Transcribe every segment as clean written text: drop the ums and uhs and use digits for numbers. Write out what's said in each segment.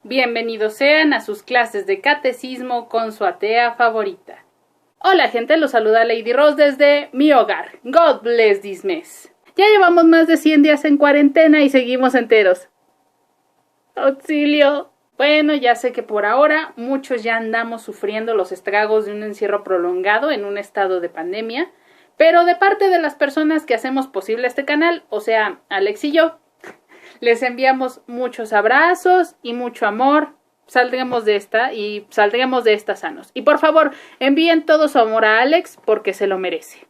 Bienvenidos sean a sus clases de catecismo con su atea favorita. Hola gente, los saluda Lady Rose desde mi hogar. God bless this mess. Ya llevamos más de 100 días en cuarentena y seguimos enteros. ¡Auxilio! Bueno, ya sé que por ahora muchos ya andamos sufriendo los estragos de un encierro prolongado en un estado de pandemia, pero de parte de las personas que hacemos posible este canal, o sea, Alex y yo, les enviamos muchos abrazos y mucho amor. Saldremos de esta sanos. Y por favor, envíen todo su amor a Alex porque se lo merece.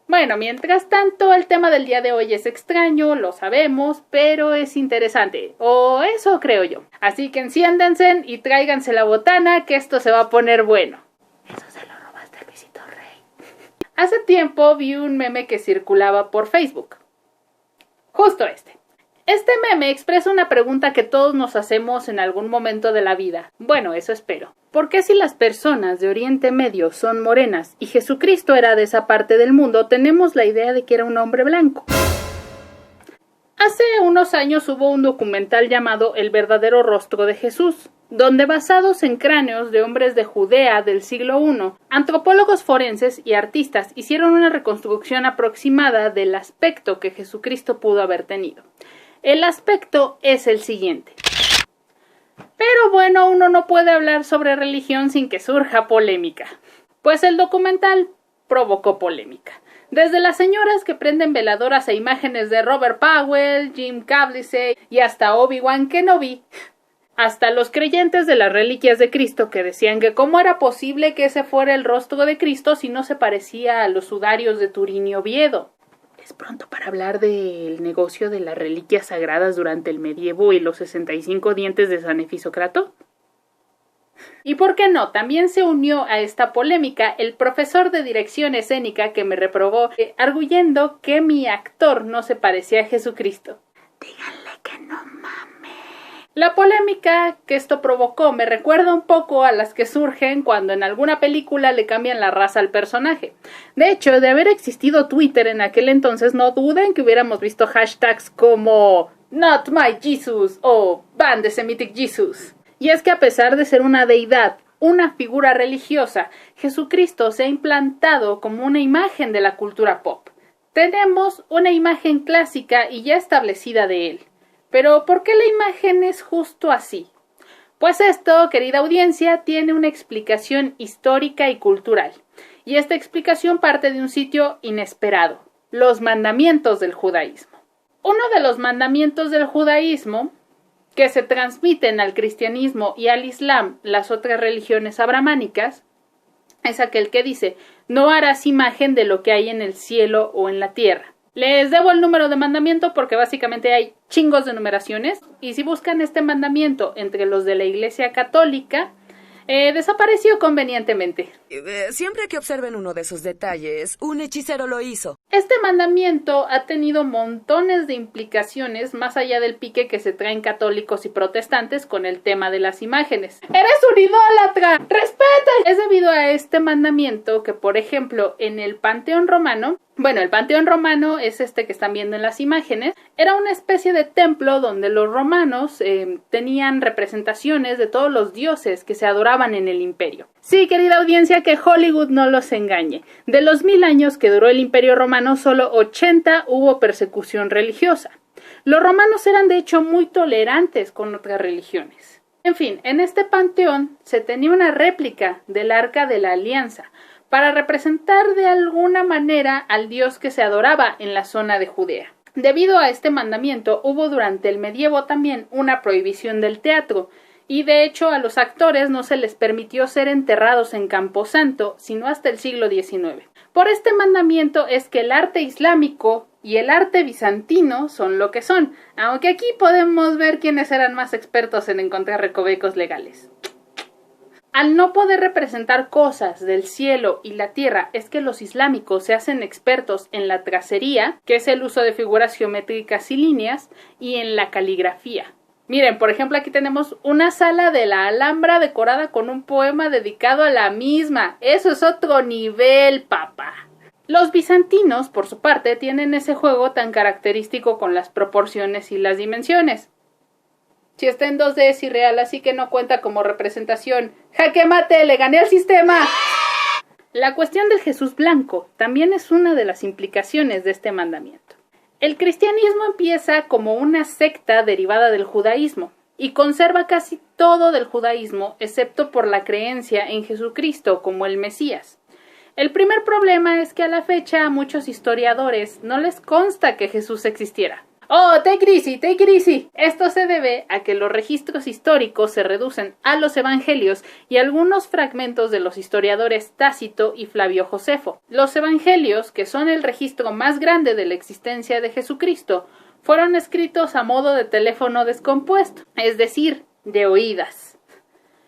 Bueno, mientras tanto, el tema del día de hoy es extraño, lo sabemos, pero es interesante. O eso creo yo. Así que enciéndanse y tráiganse la botana, que esto se va a poner bueno. Eso se lo robaste a Luisito Rey. Hace tiempo vi un meme que circulaba por Facebook. Justo este. Este meme expresa una pregunta que todos nos hacemos en algún momento de la vida. Bueno, eso espero. ¿Por qué si las personas de Oriente Medio son morenas y Jesucristo era de esa parte del mundo, tenemos la idea de que era un hombre blanco? Hace unos años hubo un documental llamado El verdadero rostro de Jesús, donde basados en cráneos de hombres de Judea del siglo I, antropólogos forenses y artistas hicieron una reconstrucción aproximada del aspecto que Jesucristo pudo haber tenido. El aspecto es el siguiente. Pero bueno, uno no puede hablar sobre religión sin que surja polémica. Pues el documental provocó polémica. Desde las señoras que prenden veladoras a imágenes de Robert Powell, Jim Caviezel y hasta Obi-Wan Kenobi, hasta los creyentes de las reliquias de Cristo que decían que cómo era posible que ese fuera el rostro de Cristo si no se parecía a los sudarios de Turín y Oviedo. Es pronto para hablar del negocio de las reliquias sagradas durante el medievo y los 65 dientes de San Efisócrato. Y por qué no, también se unió a esta polémica el profesor de dirección escénica que me reprobó, arguyendo que mi actor no se parecía a Jesucristo. Díganle que no mames. La polémica que esto provocó me recuerda un poco a las que surgen cuando en alguna película le cambian la raza al personaje. De hecho, de haber existido Twitter en aquel entonces, no duden que hubiéramos visto hashtags como Not My Jesus o Ban the Semitic Jesus. Y es que a pesar de ser una deidad, una figura religiosa, Jesucristo se ha implantado como una imagen de la cultura pop. Tenemos una imagen clásica y ya establecida de él. Pero ¿por qué la imagen es justo así? Pues esto, querida audiencia, tiene una explicación histórica y cultural. Y esta explicación parte de un sitio inesperado: los mandamientos del judaísmo. Uno de los mandamientos del judaísmo, que se transmiten al cristianismo y al islam, las otras religiones abrahámicas, es aquel que dice: no harás imagen de lo que hay en el cielo o en la tierra. Les debo el número de mandamiento porque básicamente hay chingos de numeraciones, y si buscan este mandamiento entre los de la Iglesia Católica, desapareció convenientemente. Siempre que observen uno de esos detalles, un hechicero lo hizo. Este mandamiento ha tenido montones de implicaciones más allá del pique que se traen católicos y protestantes con el tema de las imágenes. ¡Eres un idólatra! ¡Respeta! Es debido a este mandamiento que, por ejemplo, en el Panteón Romano, el Panteón Romano es este que están viendo en las imágenes, era una especie de templo donde los romanos tenían representaciones de todos los dioses que se adoraban en el imperio. Sí, querida audiencia, que Hollywood no los engañe. De los 1000 años que duró el imperio romano, solo 80 hubo persecución religiosa. Los romanos eran de hecho muy tolerantes con otras religiones. En fin, en este panteón se tenía una réplica del Arca de la Alianza, para representar de alguna manera al dios que se adoraba en la zona de Judea. Debido a este mandamiento, hubo durante el medievo también una prohibición del teatro, y de hecho a los actores no se les permitió ser enterrados en Camposanto, sino hasta el siglo XIX. Por este mandamiento es que el arte islámico y el arte bizantino son lo que son, aunque aquí podemos ver quiénes eran más expertos en encontrar recovecos legales. Al no poder representar cosas del cielo y la tierra, es que los islámicos se hacen expertos en la tracería, que es el uso de figuras geométricas y líneas, y en la caligrafía. Miren, por ejemplo, aquí tenemos una sala de la Alhambra decorada con un poema dedicado a la misma. Eso es otro nivel, papá. Los bizantinos, por su parte, tienen ese juego tan característico con las proporciones y las dimensiones. Si está en 2D es irreal, así que no cuenta como representación. ¡Jaque mate! ¡Le gané al sistema! La cuestión del Jesús blanco también es una de las implicaciones de este mandamiento. El cristianismo empieza como una secta derivada del judaísmo y conserva casi todo del judaísmo excepto por la creencia en Jesucristo como el Mesías. El primer problema es que a la fecha a muchos historiadores no les consta que Jesús existiera. ¡Oh, take it easy, take it easy! Esto se debe a que los registros históricos se reducen a los evangelios y algunos fragmentos de los historiadores Tácito y Flavio Josefo. Los evangelios, que son el registro más grande de la existencia de Jesucristo, fueron escritos a modo de teléfono descompuesto, es decir, de oídas.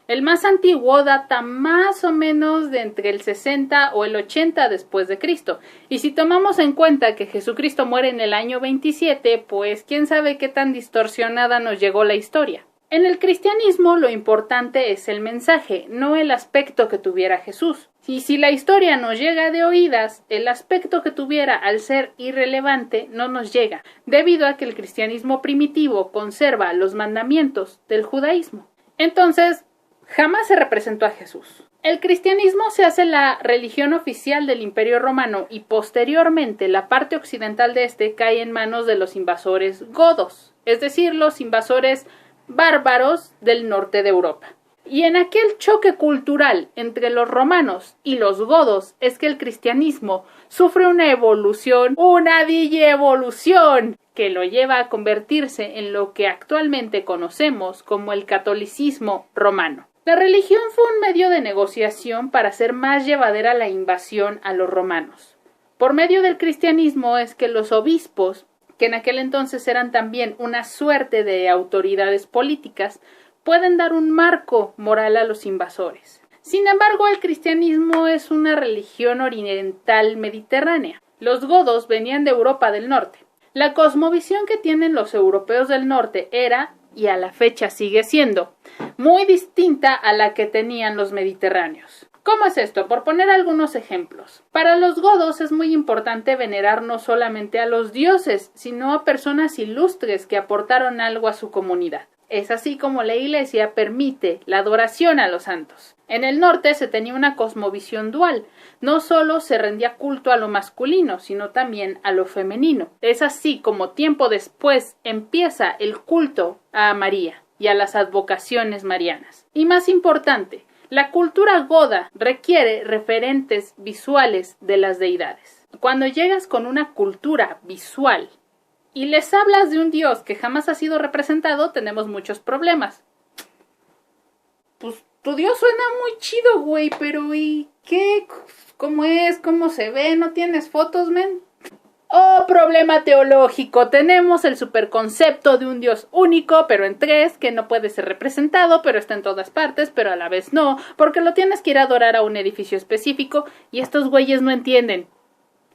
El más antiguo data más o menos de entre el 60 o el 80 después de Cristo. Y si tomamos en cuenta que Jesucristo muere en el año 27, pues quién sabe qué tan distorsionada nos llegó la historia. En el cristianismo lo importante es el mensaje, no el aspecto que tuviera Jesús. Y si la historia nos llega de oídas, el aspecto que tuviera al ser irrelevante no nos llega, debido a que el cristianismo primitivo conserva los mandamientos del judaísmo. Entonces, jamás se representó a Jesús. El cristianismo se hace la religión oficial del Imperio Romano y posteriormente la parte occidental de este cae en manos de los invasores godos, es decir, los invasores bárbaros del norte de Europa. Y en aquel choque cultural entre los romanos y los godos es que el cristianismo sufre una evolución, una digievolución, que lo lleva a convertirse en lo que actualmente conocemos como el catolicismo romano. La religión fue un medio de negociación para hacer más llevadera la invasión a los romanos. Por medio del cristianismo es que los obispos, que en aquel entonces eran también una suerte de autoridades políticas, pueden dar un marco moral a los invasores. Sin embargo, el cristianismo es una religión oriental mediterránea. Los godos venían de Europa del Norte. La cosmovisión que tienen los europeos del norte era, y a la fecha sigue siendo, muy distinta a la que tenían los mediterráneos. ¿Cómo es esto? Por poner algunos ejemplos. Para los godos es muy importante venerar no solamente a los dioses, sino a personas ilustres que aportaron algo a su comunidad. Es así como la Iglesia permite la adoración a los santos. En el norte se tenía una cosmovisión dual. No solo se rendía culto a lo masculino, sino también a lo femenino. Es así como tiempo después empieza el culto a María y a las advocaciones marianas. Y más importante, la cultura goda requiere referentes visuales de las deidades. Cuando llegas con una cultura visual y les hablas de un dios que jamás ha sido representado, tenemos muchos problemas. Pues tu dios suena muy chido, güey, pero ¿y qué? ¿Cómo es? ¿Cómo se ve? ¿No tienes fotos, men? ¡Oh, problema teológico! Tenemos el superconcepto de un dios único, pero en tres, que no puede ser representado, pero está en todas partes, pero a la vez no, porque lo tienes que ir a adorar a un edificio específico, y estos güeyes no entienden.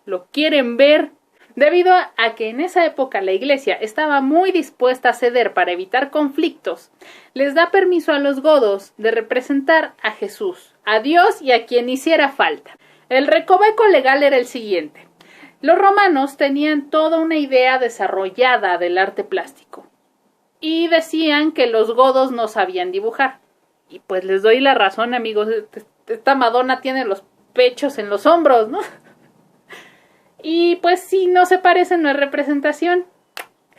Lo quieren ver. Debido a que en esa época la Iglesia estaba muy dispuesta a ceder para evitar conflictos, les da permiso a los godos de representar a Jesús, a Dios y a quien hiciera falta. El recoveco legal era el siguiente. Los romanos tenían toda una idea desarrollada del arte plástico y decían que los godos no sabían dibujar. Y pues les doy la razón, amigos, esta Madonna tiene los pechos en los hombros, ¿no? Y pues si no se parecen, no es representación.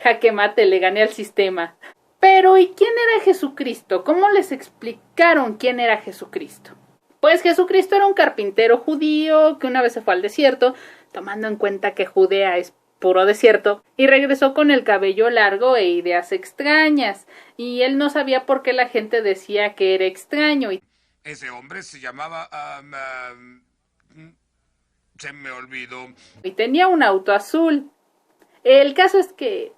Jaque mate, le gané al sistema. Pero ¿y quién era Jesucristo? ¿Cómo les explicaron quién era Jesucristo? Pues Jesucristo era un carpintero judío que una vez se fue al desierto, tomando en cuenta que Judea es puro desierto, y regresó con el cabello largo e ideas extrañas, y él no sabía por qué la gente decía que era extraño. Ese hombre se llamaba... se me olvidó. Y tenía un auto azul. El caso es que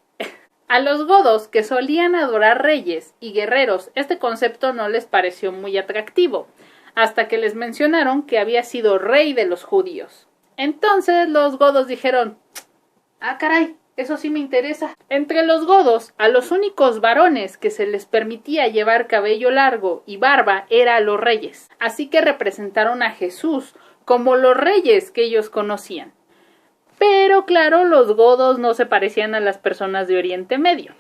a los godos, que solían adorar reyes y guerreros, este concepto no les pareció muy atractivo, hasta que les mencionaron que había sido rey de los judíos. Entonces los godos dijeron, ah caray, eso sí me interesa. Entre los godos, a los únicos varones que se les permitía llevar cabello largo y barba era a los reyes, así que representaron a Jesús como los reyes que ellos conocían. Pero claro, los godos no se parecían a las personas de Oriente Medio.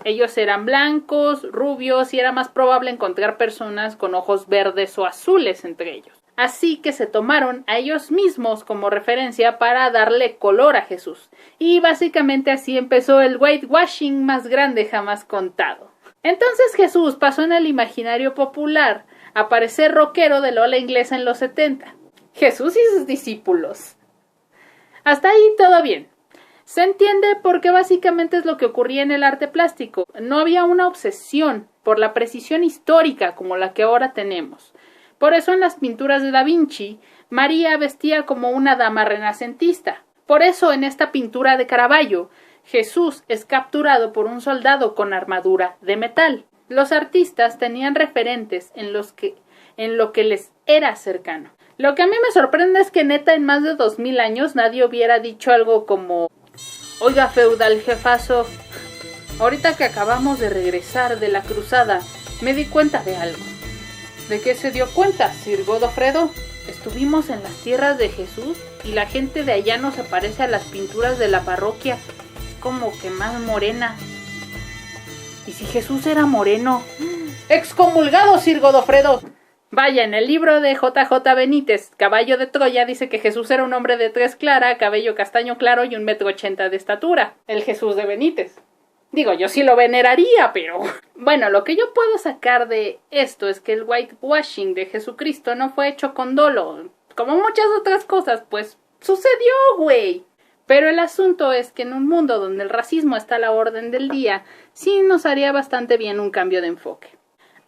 Ellos eran blancos, rubios y era más probable encontrar personas con ojos verdes o azules entre ellos. Así que se tomaron a ellos mismos como referencia para darle color a Jesús. Y básicamente así empezó el whitewashing más grande jamás contado. Entonces Jesús pasó en el imaginario popular a parecer rockero de la ola inglesa en los 70. Jesús y sus discípulos. Hasta ahí todo bien. Se entiende porque básicamente es lo que ocurría en el arte plástico. No había una obsesión por la precisión histórica como la que ahora tenemos. Por eso en las pinturas de Da Vinci, María vestía como una dama renacentista. Por eso en esta pintura de Caravaggio, Jesús es capturado por un soldado con armadura de metal. Los artistas tenían referentes en lo que les era cercano. Lo que a mí me sorprende es que neta en más de 2000 años nadie hubiera dicho algo como: oiga, feudal jefazo, ahorita que acabamos de regresar de la cruzada, me di cuenta de algo. ¿De qué se dio cuenta, Sir Godofredo? Estuvimos en las tierras de Jesús y la gente de allá no se parece a las pinturas de la parroquia. Es como que más morena. ¿Y si Jesús era moreno? ¡Excomulgado, Sir Godofredo! Vaya, en el libro de J.J. Benítez, Caballo de Troya, dice que Jesús era un hombre de tez clara, cabello castaño claro y 1,80 m de estatura. El Jesús de Benítez. Digo, yo sí lo veneraría, pero... Bueno, lo que yo puedo sacar de esto es que el whitewashing de Jesucristo no fue hecho con dolo. Como muchas otras cosas, pues sucedió, güey. Pero el asunto es que en un mundo donde el racismo está a la orden del día, sí nos haría bastante bien un cambio de enfoque.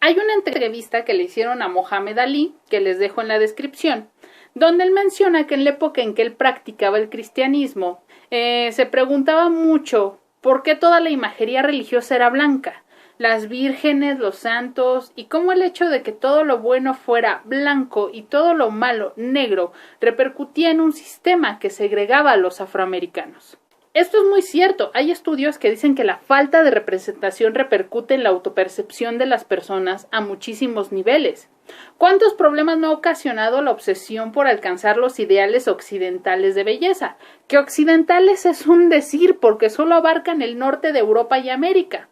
Hay una entrevista que le hicieron a Mohamed Ali, que les dejo en la descripción, donde él menciona que en la época en que él practicaba el cristianismo, se preguntaba mucho por qué toda la imagería religiosa era blanca, las vírgenes, los santos, y cómo el hecho de que todo lo bueno fuera blanco y todo lo malo negro repercutía en un sistema que segregaba a los afroamericanos. Esto es muy cierto. Hay estudios que dicen que la falta de representación repercute en la autopercepción de las personas a muchísimos niveles. ¿Cuántos problemas no ha ocasionado la obsesión por alcanzar los ideales occidentales de belleza? Que occidentales es un decir porque solo abarcan el norte de Europa y América.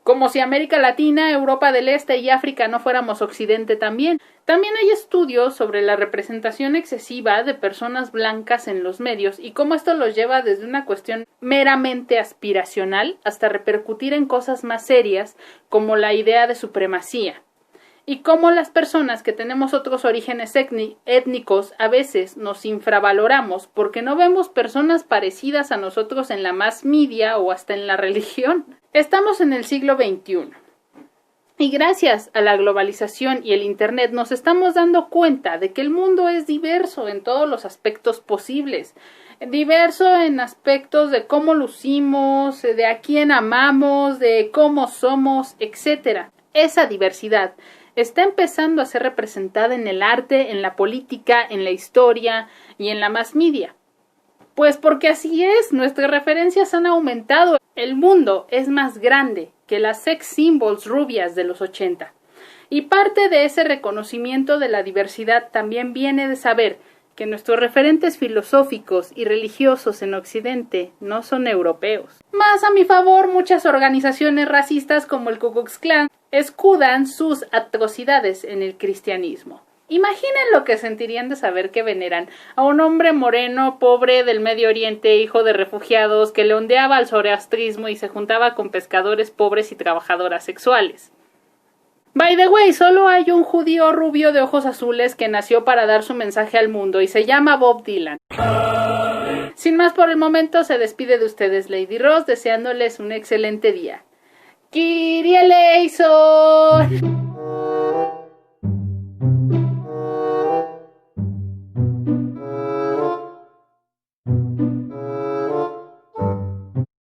Como si América Latina, Europa del Este y África no fuéramos occidente también. También hay estudios sobre la representación excesiva de personas blancas en los medios y cómo esto los lleva desde una cuestión meramente aspiracional hasta repercutir en cosas más serias como la idea de supremacía. Y cómo las personas que tenemos otros orígenes étnicos a veces nos infravaloramos porque no vemos personas parecidas a nosotros en la mass media o hasta en la religión. Estamos en el siglo XXI. Y gracias a la globalización y el Internet nos estamos dando cuenta de que el mundo es diverso en todos los aspectos posibles. Diverso en aspectos de cómo lucimos, de a quién amamos, de cómo somos, etc. Esa diversidad está empezando a ser representada en el arte, en la política, en la historia y en la mass media. Pues porque así es, nuestras referencias han aumentado. El mundo es más grande que las sex symbols rubias de los 80. Y parte de ese reconocimiento de la diversidad también viene de saber que nuestros referentes filosóficos y religiosos en Occidente no son europeos. Más a mi favor, muchas organizaciones racistas como el Ku Klux Klan escudan sus atrocidades en el cristianismo. Imaginen lo que sentirían de saber que veneran a un hombre moreno, pobre del Medio Oriente, hijo de refugiados, que le ondeaba al zoroastrismo y se juntaba con pescadores pobres y trabajadoras sexuales. By the way, solo hay un judío rubio de ojos azules que nació para dar su mensaje al mundo y se llama Bob Dylan. Sin más por el momento, se despide de ustedes Lady Ross, deseándoles un excelente día. ¡Kyrie eleison!